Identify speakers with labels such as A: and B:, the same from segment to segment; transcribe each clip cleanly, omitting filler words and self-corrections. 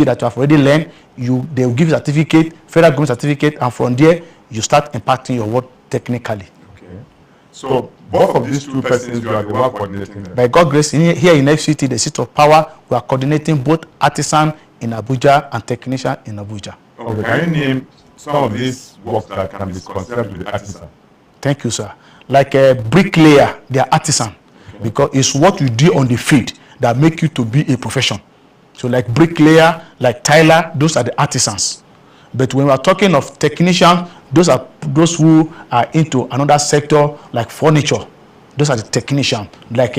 A: skill that you have already learned, they will give you certificate, federal government certificate, and from there you start impacting your work technically.
B: Okay. So both of these two persons, you are the one coordinating them?
A: By God's grace, here in FCT, the seat of power, we are coordinating both artisan in Abuja and technician in Abuja.
B: Okay, can you name some of these works that can be considered to be artisan?
A: Thank you, sir. Like a bricklayer, they are artisan, because it's what you do on the field that make you to be a profession. So like bricklayer, like tiler, those are the artisans. But when we are talking of technicians, those are those who are into another sector like furniture. Those are the technicians, like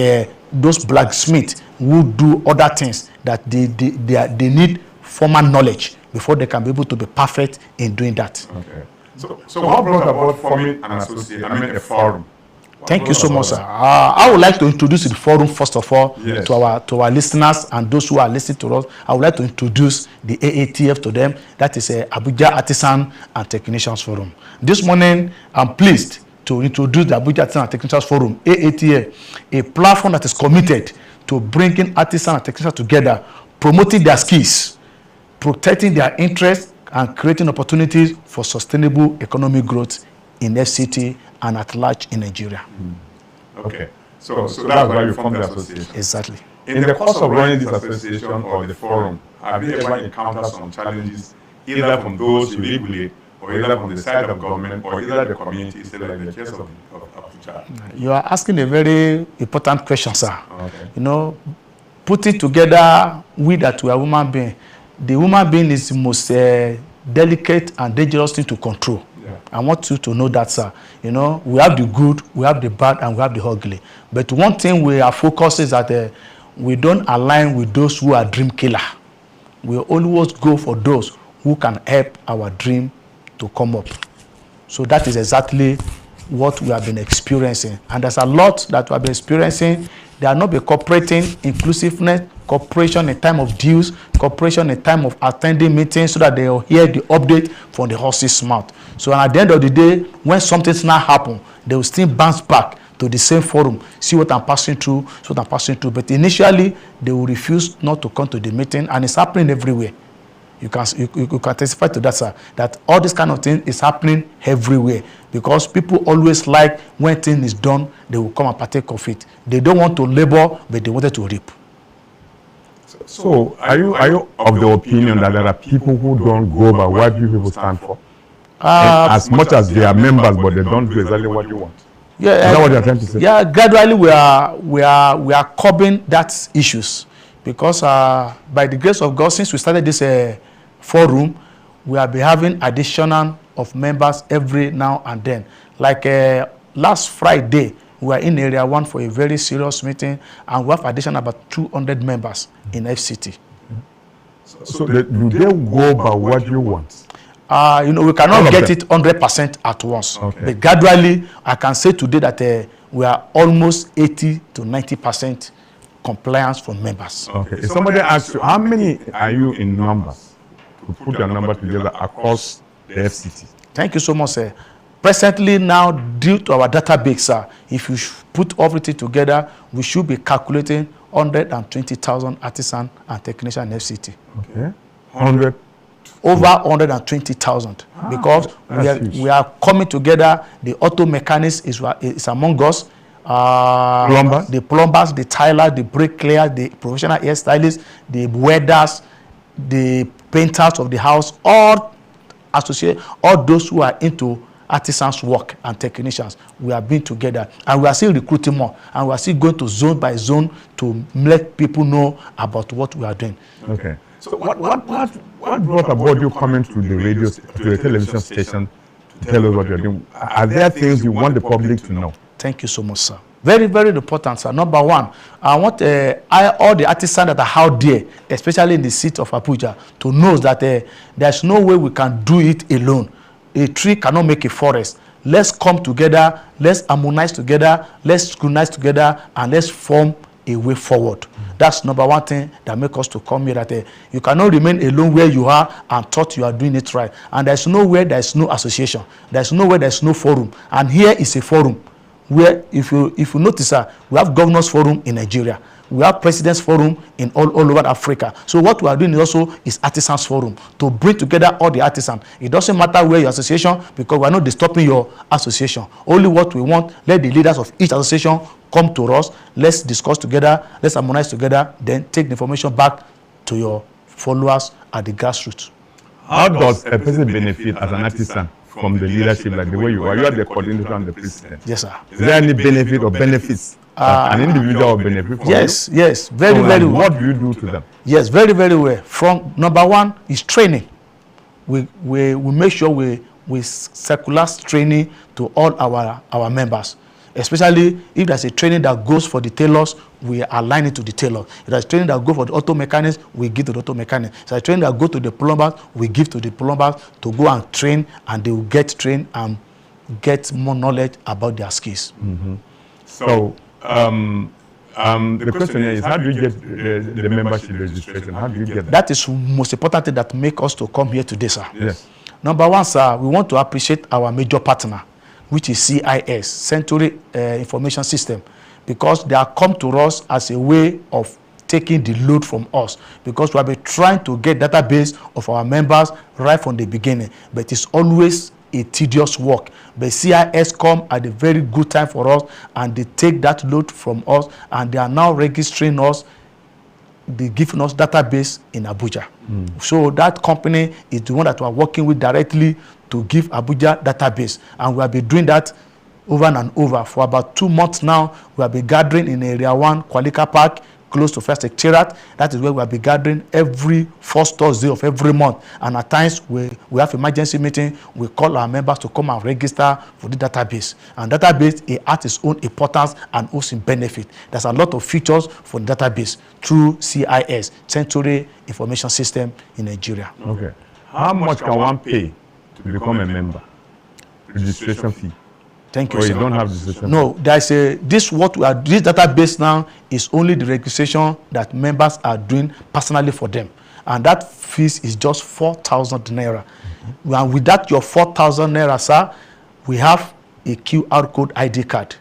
A: those blacksmiths who do other things that they need formal knowledge before they can be able to be perfect in doing that.
B: Okay. So what brought about forming an association, a forum?
A: Thank you so much, sir. I would like to introduce the forum first of all,
B: yes,
A: to our listeners and those who are listening to us. I would like to introduce the AATF to them. That is Abuja Artisan and Technicians Forum. This morning, I'm pleased to introduce the Abuja Artisan and Technicians Forum, AATF, a platform that is committed to bringing artisans and technicians together, promoting their skills, protecting their interests, and creating opportunities for sustainable economic growth in FCT and at large in Nigeria.
B: Okay, so that's why you formed the association.
A: Exactly.
B: In the course of running this association or the forum, have you ever encountered some challenges, either from those you regulate, or either from the side of government, or either the community, say like in the case of Abuja?
A: You are asking a very important question, sir.
B: Okay.
A: You know, putting together we that we are human being, the human being is the most delicate and dangerous thing to control.
B: Yeah.
A: I want you to know that, sir. You know, we have the good, we have the bad, and we have the ugly. But one thing we are focused is that we don't align with those who are dream killer. We always go for those who can help our dream to come up. So that is exactly what we have been experiencing. And there's a lot that we have been experiencing. They are not be cooperating, inclusiveness, cooperation in time of dues, cooperation in time of attending meetings so that they will hear the update from the horse's mouth. So at the end of the day, when something's not happen, they will still bounce back to the same forum, see what I'm passing through, so what I'm passing through. But initially, they will refuse not to come to the meeting, and it's happening everywhere. You can testify to that, sir, that all this kind of thing is happening everywhere, because people always like when thing is done, they will come and partake of it. They don't want to labor, but they wanted to reap.
B: So are you of the opinion that there are people who don't go by what you people stand for? As much as they are members, but they don't do exactly what you want.
A: Yeah,
B: is that what you're trying to say?
A: Yeah, gradually we are curbing that issues, because by the grace of God, since we started this forum, we have been having additional of members every now and then. Like last Friday, we were in Area 1 for a very serious meeting, and we have additional about 200 members in FCT.
B: So do they go by what you want?
A: You know, we cannot get it 100% at once.
B: Okay.
A: But gradually, I can say today that we are almost 80 to 90% compliance from members.
B: Okay. If somebody asks you, how many are you in numbers to put your number together across the FCT?
A: Thank you so much, sir. Presently now, due to our database, sir, if you put everything together, we should be calculating 120,000 artisans and technicians in FCT.
B: Okay. 100.
A: Over 120,000, because we are coming together. The auto mechanics is among us.
B: Plumbers?
A: The plumbers, the tilers, the bricklayers, the professional hairstylists, the welders, the painters of the house, all those who are into artisans work and technicians. We are being together, and we are still recruiting more, and we are still going to zone by zone to let people know about what we are doing.
B: Okay. So what brought about you coming to the radio, to the television station to tell us what you're doing? Are there things you want the public to know?
A: Thank you so much, sir. Very, very important, sir. Number one, I want all the artisans that are out there, especially in the city of Abuja, to know that there's no way we can do it alone. A tree cannot make a forest. Let's come together, let's harmonize together, let's synchronize together, and let's form a way forward. That's number one thing that makes us to come here, that you cannot remain alone where you are and thought you are doing it right. And there's nowhere there's no association. There's nowhere there's no forum. And here is a forum where, if you notice, we have governors forum in Nigeria. We have President's Forum in all over Africa. So what we are doing also is Artisans Forum to bring together all the artisans. It doesn't matter where your association, because we are not disturbing your association. Only what we want, let the leaders of each association come to us. Let's discuss together. Let's harmonize together. Then take the information back to your followers at the grassroots.
B: How does a person benefit as an artisan from the leadership like the way you are? You are the coordinator and the president.
A: Yes, sir.
B: Is there any benefit or benefits that an individual will benefit from?
A: Yes,
B: you?
A: yes, very,
B: so,
A: very well.
B: What do you do to them?
A: Yes, very, very well. From number one is training. We make sure we circular training to all our members. Especially if there's a training that goes for the tailors, we align it to the tailor. If there's training that goes for the auto mechanics, we give to the auto mechanics. If there's training that goes to the plumbers, we give to the plumbers to go and train, and they will get trained and get more knowledge about their skills.
B: Mm-hmm. So the question is, how do you get the membership registration? How do you get that?
A: That is the most important thing that make us to come here today, sir.
B: Yes.
A: Number one, sir, we want to appreciate our major partner, which is CIS, Century Information System, because they have come to us as a way of taking the load from us, because we have been trying to get database of our members right from the beginning, but it's always a tedious work. But CIS come at a very good time for us, and they take that load from us, and they are now registering us. They giving us database in Abuja. So that company is the one that we are working with directly to give Abuja database, and we have been doing that over and over for about 2 months now. We have been gathering in Area 1, Kwalika Park, close to First Secretariat. That is where we have been gathering every first Thursday of every month. And at times we have emergency meeting. We call our members to come and register for the database. And database, it has its own importance and also benefit. There's a lot of features for the database through CIS, Century Information System in Nigeria.
B: Okay. How much can one pay to become a member? Registration fee.
A: Thank you,
B: or
A: sir.
B: You don't have registration?
A: No, there's this database now is only the registration that members are doing personally for them, and that fees is just 4,000 naira. And with that, your 4,000 naira, sir, we have a QR code ID card.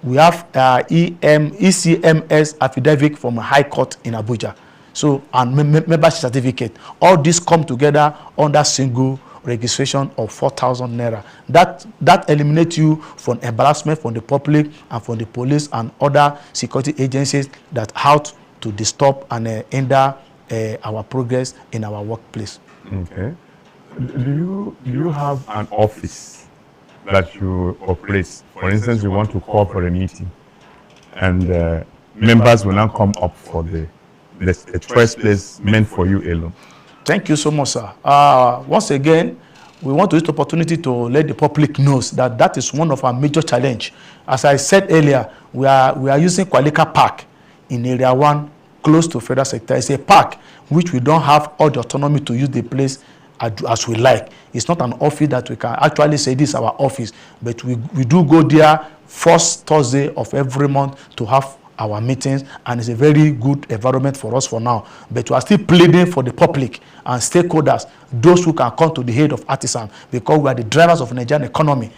A: We have ECMS affidavit from a high court in Abuja. So, and membership certificate. All this come together under single registration of 4,000 naira. That eliminates you from embarrassment from the public and from the police and other security agencies that out to disturb and hinder our progress in our workplace.
B: Okay. Do you have an office that you operate? For instance, you want to call for a meeting, and members will now come up for the choice place meant for you alone.
A: Thank you so much, sir. Once again, we want to use the opportunity to let the public know that is one of our major challenge. As I said earlier, we are using Kwalika Park in Area 1, close to Federal Sector. It's a park which we don't have all the autonomy to use the place as we like. It's not an office that we can actually say this is our office, but we do go there first Thursday of every month to have our meetings, and it's a very good environment for us for now. But we are still pleading for the public and stakeholders, those who can come to the aid of artisans, because we are the drivers of the Nigerian economy.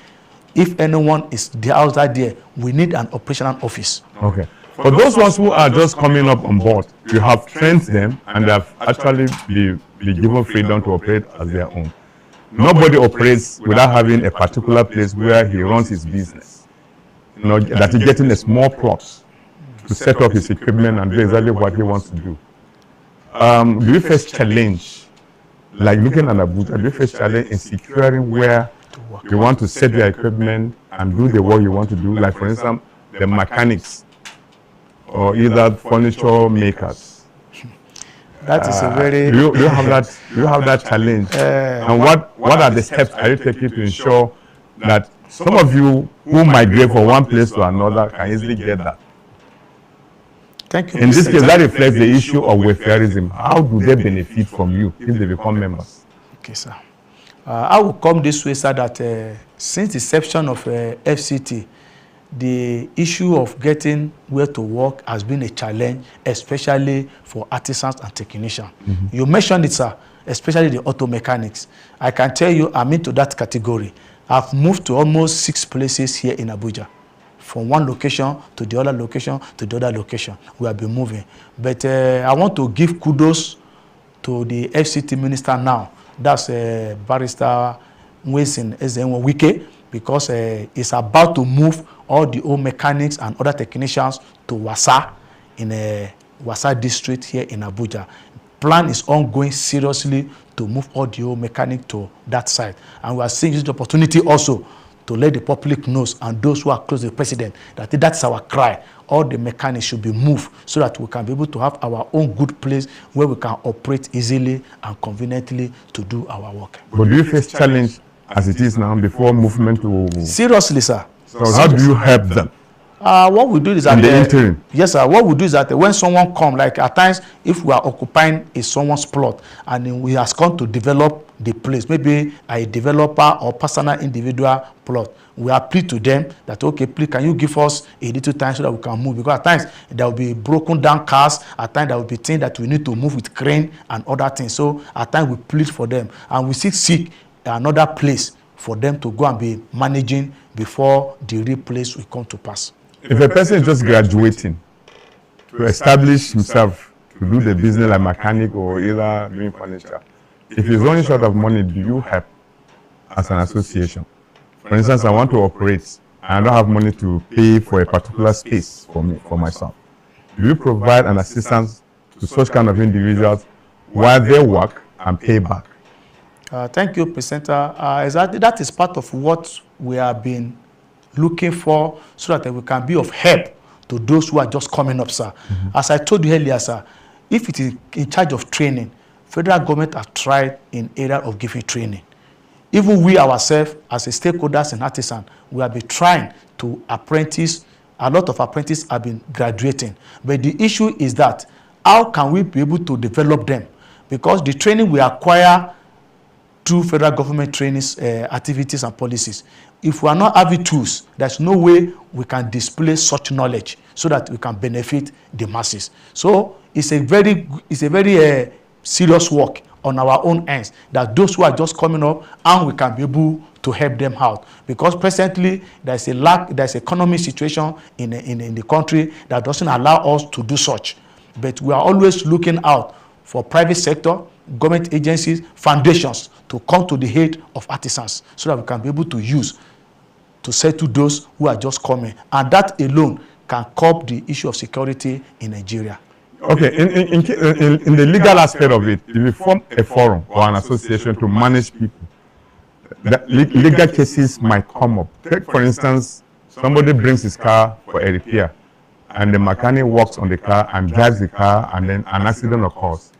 A: If anyone is outside there, we need an operational office.
B: Okay. For those ones who are just coming up on board, you have trained them and they have actually been given freedom to operate as their own. Nobody operates without having a particular place where he runs his business. That is getting a small plot to set up his equipment and do exactly what he wants to do. Do you face challenge, like looking at Abuja, do you face challenge in securing where you want to set your equipment and do the work you want to do? Like, for instance, the mechanics or either furniture makers.
A: That is a very...
B: Do you have that challenge? And what are the steps are you taking to ensure that some of you who migrate from one place to another can easily get that?
A: Thank you.
B: In this case, that reflects the issue of welfareism. How do they benefit from you if they become members?
A: Okay, sir. I will come this way, sir, that since the inception of FCT, the issue of getting where to work has been a challenge, especially for artisans and technicians. You mentioned it, sir, especially the auto mechanics. I can tell you I'm into that category. I've moved to almost 6 places here in Abuja from one location to the other location to the other location. We have been moving. But I want to give kudos to the FCT minister now. That's Barrister Wilson Wike, because it's about to move all the old mechanics and other technicians to Wasa in Wasa district here in Abuja. Plan is ongoing seriously to move all the old mechanics to that side. And we are seeing this opportunity also to let the public know and those who are close to the president that that's our cry. All the mechanics should be moved so that we can be able to have our own good place where we can operate easily and conveniently to do our work.
B: But do you face challenge as it is now before movement to...
A: Seriously, sir.
B: So how do you help them?
A: What we do is that
B: in the interim.
A: Yes, sir. What we do is that when someone comes, like at times, if we are occupying someone's plot and we has come to develop the place, maybe a developer or personal individual plot, we appeal to them that, okay, please, can you give us a little time so that we can move? Because at times there will be broken down cars, at times there will be things that we need to move with crane and other things. So at times we plead for them and we seek another place for them to go and be managing before the real place will come to pass.
B: If a person is just graduating to establish himself to do the business like mechanic or either doing furniture, if he's running short of money, do you help as an association? For instance, I want to operate and I don't have money to pay for a particular space for myself. Do you provide an assistance to such kind of individuals while they work and pay back?
A: Thank you, Presenter. Exactly, that is part of what we have been looking for so that we can be of help to those who are just coming up, sir. As I told you earlier, sir, if it is in charge of training, federal government have tried in area of giving training. Even we ourselves, as a stakeholders and artisan, we have been trying to apprentice. A lot of apprentices have been graduating. But the issue is that how can we be able to develop them? Because the training we acquire through federal government trainings, activities and policies, if we are not having tools, there's no way we can display such knowledge so that we can benefit the masses. So it's a very serious work on our own ends, that those who are just coming up and we can be able to help them out. Because presently there's economic situation in the country that doesn't allow us to do such. But we are always looking out for private sector, government agencies, foundations to come to the aid of artisans so that we can be able to use to settle those who are just coming. And that alone can curb the issue of security in Nigeria.
B: Okay, in the legal aspect of it, if you form a forum or an association to manage people, legal cases might come up. Take, for instance, somebody brings his car for a repair and the mechanic works on the car and drives the car and then an accident occurs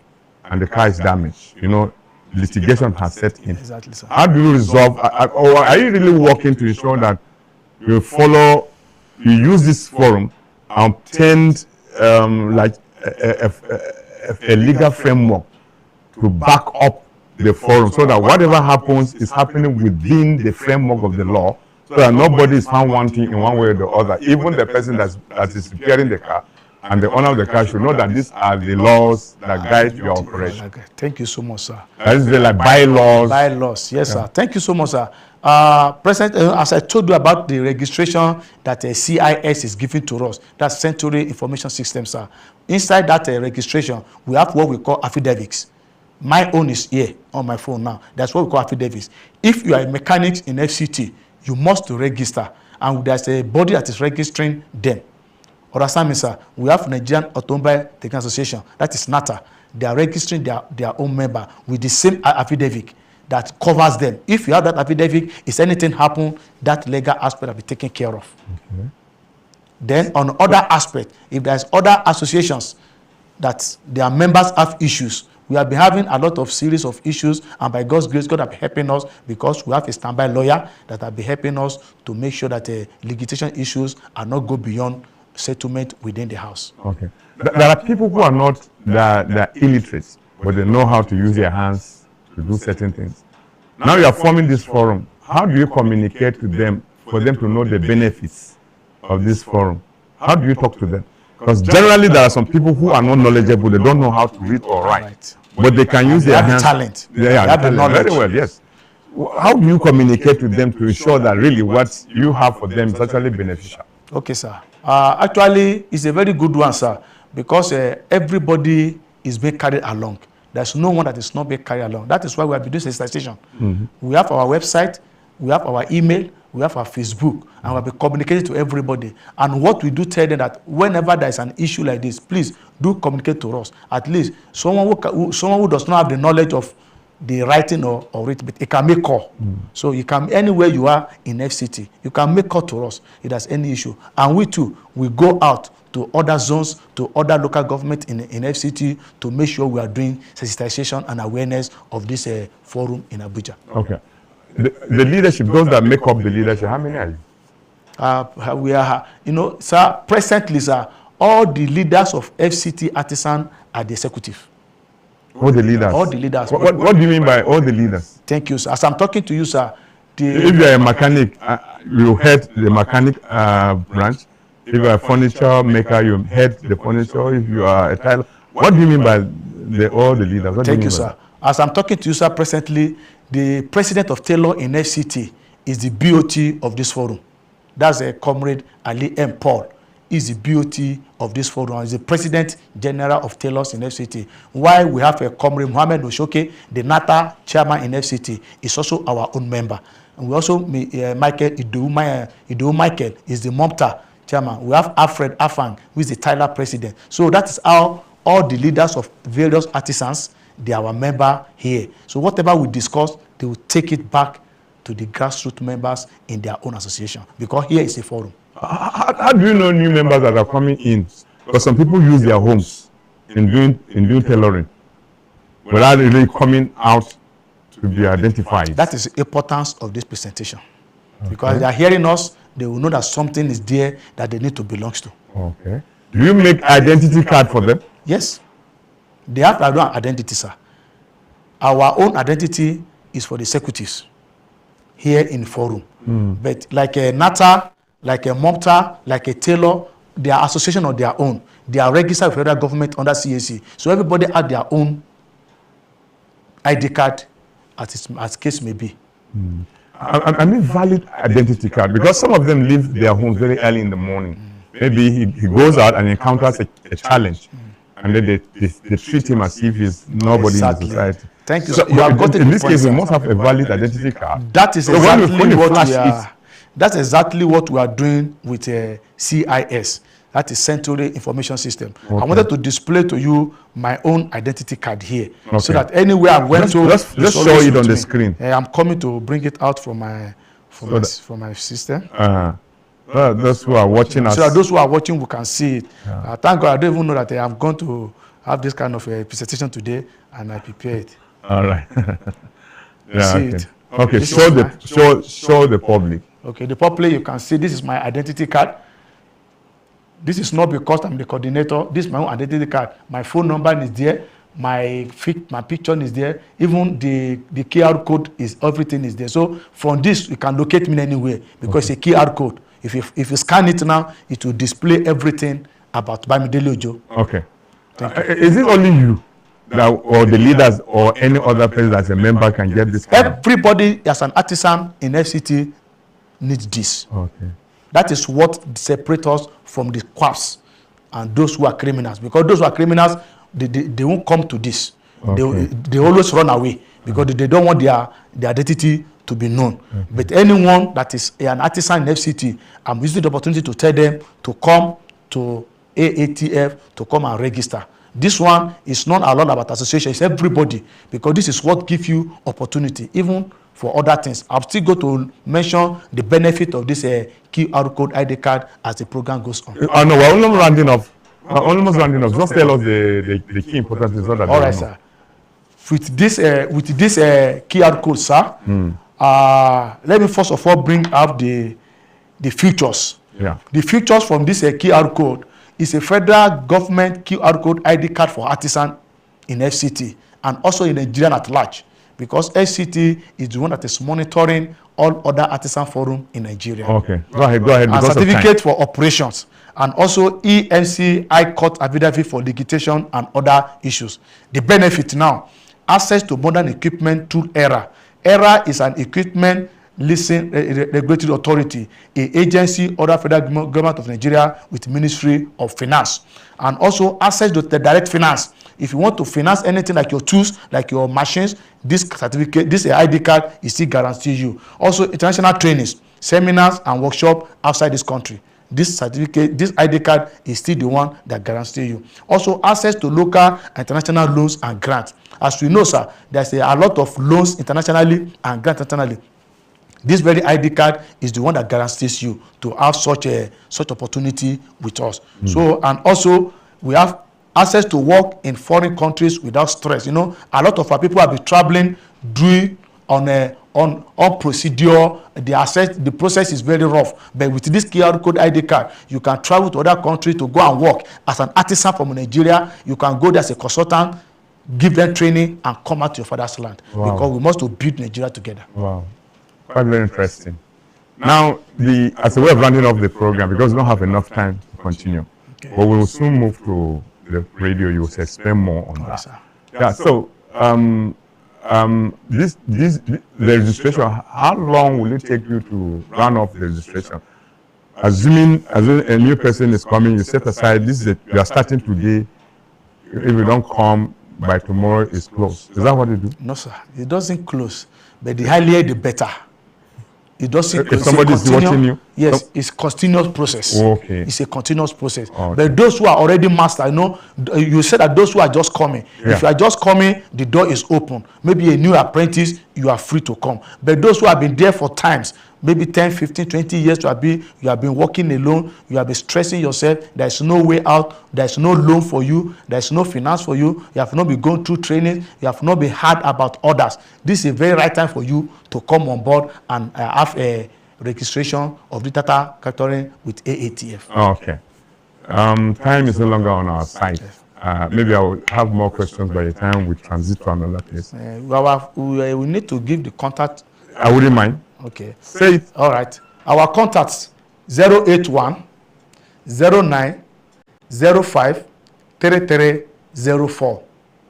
B: and the car is damaged. You know, litigation has set in.
A: Exactly, sir.
B: How do you resolve, or are you really working to ensure that you use this forum and obtain like a legal framework to back up the forum so that whatever happens is happening within the framework of the law, so that nobody is found wanting in one way or the other? Even the person that is repairing the car and the owner of the car should know that these are the laws that guide your operation.
A: Thank you so much, sir.
B: That is like bylaws.
A: Bylaws, yes, sir. Thank you so much, sir. President, as I told you about the registration that CIS is giving to us, that's Century Information System, sir. Inside that registration, we have what we call affidavits. My own is here on my phone now. That's what we call affidavits. If you are a mechanic in FCT, you must register, and there's a body that is registering them. Understand me, sir? We have Nigerian Automobile Technical Association, that is NATA. They are registering their own member with the same affidavit that covers them. If you have that affidavit, if anything happen, that legal aspect will be taken care of. Okay. Then on other aspect, if there's other associations that their members have issues, we have been having a lot of series of issues, and by God's grace, God have been helping us because we have a standby lawyer that have been helping us to make sure that litigation issues are not go beyond settlement within the house.
B: Okay. There are people who are not they're illiterate, but they know how to use their hands to do certain things. Now you are forming this forum. How do you communicate to them for them to know the benefits of this forum? How do you talk to them? Because generally there are some people who are not knowledgeable. They don't know how to read or write, but they can use their hands.
A: Talent.
B: They have the knowledge. Very well, yes. How do you communicate with them to ensure that really what you have for them is actually beneficial?
A: Okay, sir. Actually, it's a very good one, sir, because everybody is being carried along. There's no one that is not being carried along. That is why we have been doing sensitization. We have our website, we have our email, we have our Facebook, and we have been communicating to everybody. And what we do tell them that whenever there is an issue like this, please do communicate to us. At least someone who does not have the knowledge of the writing or it, but it can make call. So you can, anywhere you are in FCT, you can make call to us if there's any issue. And we too, we go out to other zones, to other local government in FCT to make sure we are doing sensitization and awareness of this forum in Abuja.
B: Okay. The leadership, those that make up the leadership, how many are you?
A: We are, sir, presently, sir, all the leaders of FCT artisan are the executive.
B: All the leaders?
A: All the leaders.
B: What do you mean by all the leaders?
A: Thank you, sir. As I'm talking to you, sir.
B: If you are a mechanic, you head the mechanic branch. If you are a furniture maker, you head the furniture. If you are a tailor, what do you mean by all the leaders?
A: Thank you, sir. As I'm talking to you, sir, presently, the president of Tailor in FCT is the BOT of this forum. That's a comrade Ali M. Paul. Is the BOT of this forum. Is the president general of Tailors in FCT. While we have a comrade Mohammed Oshoke, the NATA chairman in FCT, is also our own member. And we also Michael Idu Michael is the MOMTA chairman. We have Alfred Afang, who is the Tyler president. So that is how all the leaders of various artisans, they are our member here. So whatever we discuss, they will take it back to the grassroots members in their own association, because here is a forum.
B: How do you know new members that are coming in? Because some people use their homes in doing tailoring without really coming out to be identified.
A: That is the importance of this presentation. Okay. Because they are hearing us, they will know that something is there that they need to belong to.
B: Okay. Do you make identity card for them?
A: Yes. They have their own identity, sir. Our own identity is for the executives here in forum. But like a NATA, like a MOMTA, like a Tailor, they are association of their own. They are registered with federal government under CAC. So everybody has their own ID card as case may be.
B: I mean valid identity card, because some of them leave their homes very early in the morning. Maybe he goes out and encounters a challenge, and then they treat him as if he's nobody in the society.
A: Thank you.
B: So you have got in this case, we must have a valid identity card.
A: That is exactly what we are. That's exactly what we are doing with CIS. That is Central Information System. Okay. I wanted to display to you my own identity card here, so that anywhere I went to,
B: let's show it on the screen.
A: I'm coming to bring it out from my system.
B: Those who are watching us.
A: So that those who are watching, we can see it. Thank God, I don't even know that I am going to have this kind of a presentation today, and I prepare it.
B: All right.
A: It.
B: Okay. Show the public.
A: Okay, the public, you can see this is my identity card. This is not because I'm the coordinator. This is my own identity card. My phone number is there. My picture is there. Even the QR code is, everything is there. So from this, you can locate me anywhere, because it's a QR code. If you scan it now, it will display everything about Bamidele Ojo.
B: Okay. Is it only you that, or the leaders, or any other person as a member can get this card?
A: Everybody as an artisan in FCT needs this.
B: Okay.
A: That is what separates us from the quacks and those who are criminals. Because those who are criminals, they won't come to this. Okay. They always run away, because they don't want their identity to be known. Okay. But anyone that is an artisan in FCT, I'm using the opportunity to tell them to come to AATF to come and register. This one is not a lot about association, it's everybody, because this is what gives you opportunity, even for other things. I'm still going to mention the benefit of this QR code ID card as the program goes on.
B: No, we're almost rounding off. Just tell us the key important things. All
A: right, sir. With this QR code, sir, let me first of all bring up the features.
B: Yeah.
A: The features from this QR code is a federal government QR code ID card for artisan in FCT and also in Nigeria at large, because FCT is the one that is monitoring all other artisan forum in Nigeria.
B: Okay, go ahead.
A: And certificate for operations, and also EMC High Court affidavit for liquidation and other issues. The benefit now, access to modern equipment through ERA. ERA is an equipment regulatory authority, a agency under federal government of Nigeria with Ministry of Finance, and also access to the direct finance. If you want to finance anything like your tools, like your machines, this certificate, this ID card, is still guarantees you. Also international trainings, seminars and workshops outside this country. This certificate, this ID card is still the one that guarantees you. Also access to local and international loans and grants. As we know, sir, there's a lot of loans internationally and grants internationally. This very ID card is the one that guarantees you to have such opportunity with us. So, and also we have access to work in foreign countries without stress. You know, a lot of our people have been traveling, doing on procedure. The process is very rough. But with this QR code ID card, you can travel to other countries to go and work as an artisan from Nigeria. You can go there as a consultant, give them training, and come out to your father's land. Wow. Because we must build Nigeria together.
B: Wow. Quite very interesting. Now, as a way of rounding off the program, because we don't have enough time to continue, but we will soon move to the radio. You will explain more on that.
A: Sir.
B: Yeah. So, the registration. How long will it take you to round off the registration? Assuming a new person is coming, you set aside. You are starting today. If you don't come by tomorrow, it's closed. Is that what you do?
A: No, sir. It doesn't close. But the earlier, the better. It doesn't.
B: If somebody is watching you,
A: yes, it's continuous process.
B: Okay,
A: it's a continuous process.
B: Okay.
A: But those who are already master, you said that those who are just coming. Yeah. If you are just coming, the door is open. Maybe a new apprentice, you are free to come. But those who have been there for times, maybe 10, 15, 20 years, you have been working alone. You have been stressing yourself. There is no way out. There is no loan for you. There is no finance for you. You have not been going through training. You have not been hard about others. This is a very right time for you to come on board and have a registration of the data capturing with AATF.
B: Okay. Time is no longer on our side. Maybe I will have more questions by the time we transit to another place.
A: We need to give the contact.
B: I wouldn't mind.
A: Okay.
B: Say it.
A: All right. Our contacts 081 09 05 3304.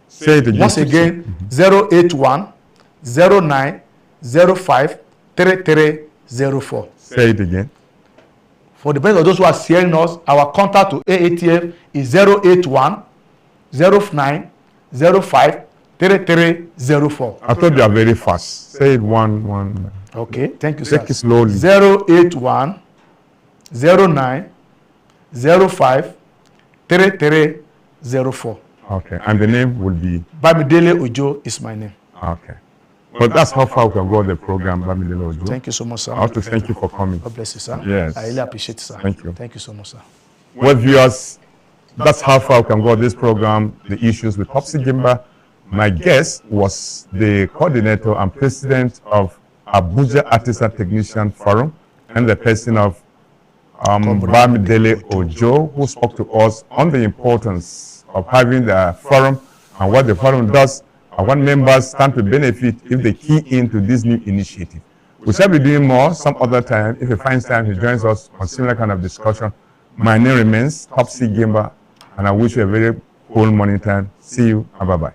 B: Say it again.
A: Once again, 081 09 05 3304.
B: Say it again.
A: For the benefit of those who are hearing us, our contact to AATF is 081 09 05 3304.
B: I thought you are very fast. Say it one.
A: Okay, thank you, sir.
B: Take it slowly.
A: 081 09 05 3304.
B: Okay, and the name will be?
A: Bamidele Ojo is my name.
B: Okay. But that's how far we can go on the program, Bamidele Ojo.
A: Thank you so much, sir.
B: I want to thank you for coming.
A: God bless you, sir.
B: Yes.
A: I really appreciate it, sir.
B: Thank you.
A: Thank you so much, sir.
B: Well, viewers, that's how far we can go on this program, the issues with Topsy Gimba. My guest was the coordinator and president of Abuja Artisan Technician Forum and the person of Bamidele Ojo, who spoke to us on the importance of having the forum and what the forum does and what members stand to benefit if they key into this new initiative. We shall be doing more some other time. If he finds time, he joins us on similar kind of discussion. My name remains Topsy Gimba, and I wish you a very cool morning time. See you and bye-bye.